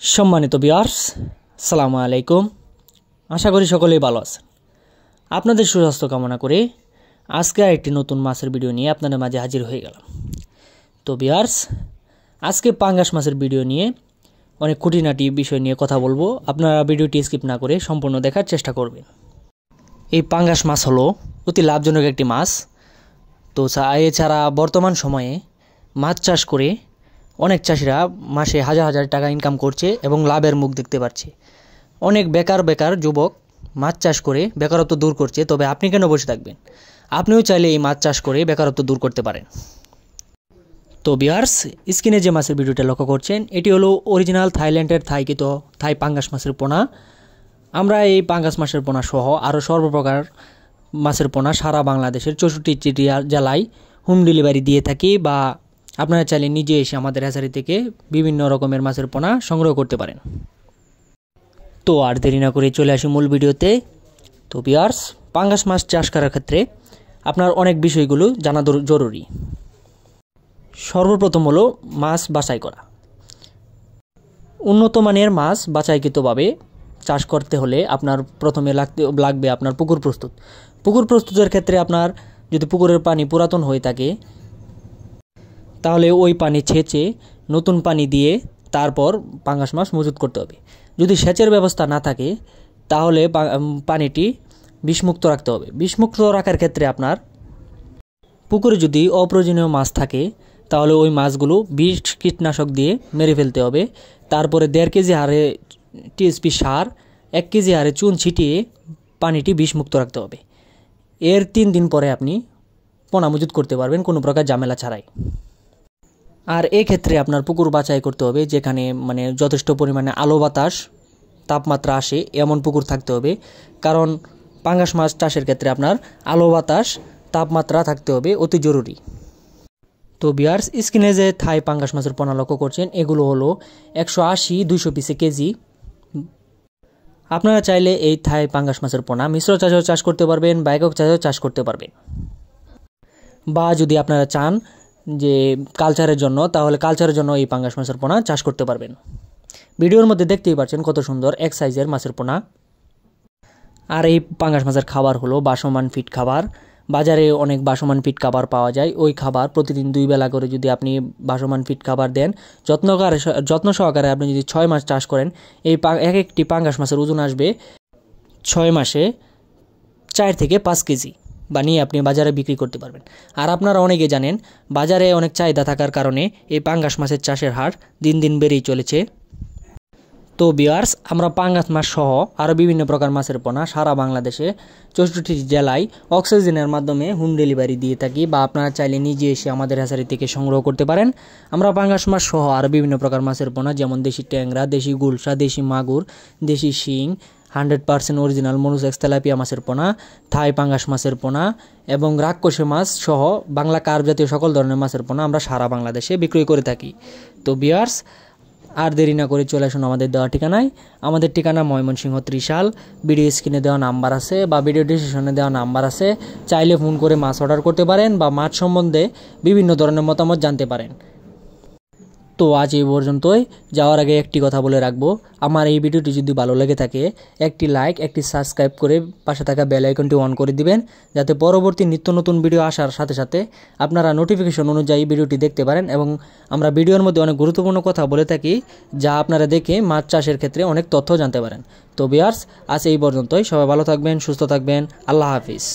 सम्मानित ভিউয়ার্স আসসালামু আলাইকুম। আশা করি সকলেই ভালো আছেন। আপনাদের সুস্বাস্থ্য কামনা করে আজকে আরেকটি নতুন মাছের ভিডিও নিয়ে আপনাদের মাঝে হাজির হয়ে গেলাম। তো ভিউয়ার্স, আজকে পাঙ্গাস মাছের ভিডিও নিয়ে অনেক খুঁটিনাটি বিষয় নিয়ে কথা বলবো। আপনারা ভিডিওটি স্কিপ না করে সম্পূর্ণ দেখার চেষ্টা করবেন। এই পাঙ্গাস মাছ হলো অতি লাভজনক একটি মাছ। তো এছাড়া বর্তমান সময়ে মাছ চাষ করে অনেক চাষিরা মাসে হাজার হাজার টাকা ইনকাম করছে এবং লাভের মুখ দেখতে পাচ্ছে। অনেক বেকার যুবক মাছ চাষ করে বেকারত্ব দূর করছে। তবে আপনি কেন বসে থাকবেন? আপনিও চাইলে এই মাছ চাষ করে বেকারত্ব দূর করতে পারেন। তো ভিউয়ার্স, স্ক্রিনে যে মাছের ভিডিওটা লক্ষ্য করছেন এটি হলো অরিজিনাল থাইল্যান্ডের থাই পাঙ্গাস মাছের পোনা। আমরা এই পাঙ্গাস মাছের পোনা সহ আরও সর্বপ্রকার মাছের পোনা সারা বাংলাদেশের 64টি জেলায় হোম ডেলিভারি দিয়ে থাকি, বা আপনারা চাইলে নিজে এসে আমাদের হ্যাচারি থেকে বিভিন্ন রকমের মাছের পোনা সংগ্রহ করতে পারেন। তো আর দেরি না করে চলে আসি মূল ভিডিওতে। তো ভিউয়ার্স, পাঙ্গাস মাছ চাষ করার ক্ষেত্রে আপনার অনেক বিষয়গুলো জানা জরুরি। সর্বপ্রথম হলো মাছ বাছাই করা। উন্নত মানের মাছ বাছাইকৃতভাবে চাষ করতে হলে আপনার প্রথমে লাগবে আপনার পুকুর প্রস্তুত। পুকুর প্রস্তুতের ক্ষেত্রে আপনার যদি পুকুরের পানি পুরাতন হয়ে থাকে তাহলে ওই পানি ছেঁচে নতুন পানি দিয়ে তারপর পাঙ্গাস মাছ মজুত করতে হবে। যদি সেচের ব্যবস্থা না থাকে তাহলে পানিটি বিষমুক্ত রাখতে হবে। বিষমুক্ত রাখার ক্ষেত্রে আপনার পুকুরে যদি অপ্রয়োজনীয় মাছ থাকে তাহলে ওই মাছগুলো বিষ কীটনাশক দিয়ে মেরে ফেলতে হবে। তারপরে 1.5 কেজি হারে টিএসপি সার, 1 কেজি হারে চুন ছিটিয়ে পানিটি বিষমুক্ত রাখতে হবে। এর 3 দিন পরে আপনি পোনা মজুত করতে পারবেন কোনো প্রকার ঝামেলা ছাড়াই। আর এক্ষেত্রে আপনার পুকুর বাছাই করতে হবে যেখানে যথেষ্ট পরিমাণে আলো বাতাস তাপমাত্রা আসে এমন পুকুর থাকতে হবে। কারণ পাঙ্গাস মাছ চাষের ক্ষেত্রে আপনার আলো বাতাস তাপমাত্রা থাকতে হবে অতি জরুরি। তো ভিউয়ার্স, স্ক্রিনে যে থাই পাঙ্গাস মাছের পোনা লক্ষ্য করছেন এগুলো হলো 180-200 পিসে কেজি। আপনারা চাইলে এই থাই পাঙ্গাস মাছের পোনা মিশ্র চাষেও চাষ করতে পারবেন বা একক চাষেও চাষ করতে পারবেন, বা যদি আপনারা চান যে কালচারের জন্য তাহলে কালচারের জন্য এই পাঙ্গাস মাছের পোনা চাষ করতে পারবেন। ভিডিওর মধ্যে দেখতেই পাচ্ছেন কত সুন্দর এক সাইজের মাছের পোনা। আর এই পাঙ্গাস মাছের খাবার হলো বাসমান ফিড খাবার। বাজারে অনেক বাসমান ফিড খাবার পাওয়া যায়। ওই খাবার প্রতিদিন 2 বেলা করে যদি আপনি বাসমান ফিড খাবার দেন, যত্ন সহকারে আপনি যদি 6 মাস চাষ করেন, এই একটি পাঙ্গাস মাছের ওজন আসবে 6 মাসে 4 থেকে 5 কেজি বানিয়ে আপনি বাজারে বিক্রি করতে পারবেন। আর আপনারা অনেকে জানেন বাজারে অনেক চাহিদা থাকার কারণে এই পাঙ্গাস মাছের চাষের হার দিন দিন বেড়েই চলেছে। তো ভিউয়ার্স, আমরা পাঙ্গাস মাছ সহ আরও বিভিন্ন প্রকার মাছের পোনা সারা বাংলাদেশে 64টি জেলায় অক্সিজেনের মাধ্যমে হোম ডেলিভারি দিয়ে থাকি, বা আপনারা চাইলে নিজে এসে আমাদের হ্যাচারি থেকে সংগ্রহ করতে পারেন। আমরা পাঙ্গাস মাছ সহ আরও বিভিন্ন প্রকার মাছের পোনা যেমন দেশি ট্যাংরা, দেশি গুলশা, দেশি মাগুর, দেশি শিং, 100% অরিজিনাল মনুসেক্স তেলাপিয়া মাছের পোনা, থাই পাঙ্গাস মাছের পোনা এবং রাক্ষসে মাছ সহ বাংলা কার্প জাতীয় সকল ধরনের মাছের পোনা আমরা সারা বাংলাদেশে বিক্রয় করে থাকি। তো ভিউয়ার্স, আর দেরি না করে চলে আসুন আমাদের দেওয়া ঠিকানায়। আমাদের ঠিকানা ময়মনসিংহ ত্রিশাল। ভিডিও স্ক্রিনে দেওয়া নাম্বার আছে বা ভিডিও ডিসক্রিপশনে দেওয়া নাম্বার আছে, চাইলে ফোন করে মাছ অর্ডার করতে পারেন বা মাছ সম্বন্ধে বিভিন্ন ধরনের মতামত জানতে পারেন। তো আজ এই পর্যন্তই। যাওয়ার আগে একটি কথা বলে রাখবো, আমার এই ভিডিওটি যদি ভালো লেগে থাকে একটি লাইক, একটি সাবস্ক্রাইব করে পাশে থাকা বেল আইকনটি অন করে দিবেন, যাতে পরবর্তী নিত্য নতুন ভিডিও আসার সাথে সাথে আপনারা নোটিফিকেশন অনুযায়ী ভিডিওটি দেখতে পারেন। এবং আমরা ভিডিওর মধ্যে অনেক গুরুত্বপূর্ণ কথা বলে থাকি যা আপনারা দেখে মাছ চাষের ক্ষেত্রে অনেক তথ্য জানতে পারেন। তো ভিউয়ার্স, আজ এই পর্যন্তই। সবাই ভালো থাকবেন, সুস্থ থাকবেন। আল্লাহ হাফিজ।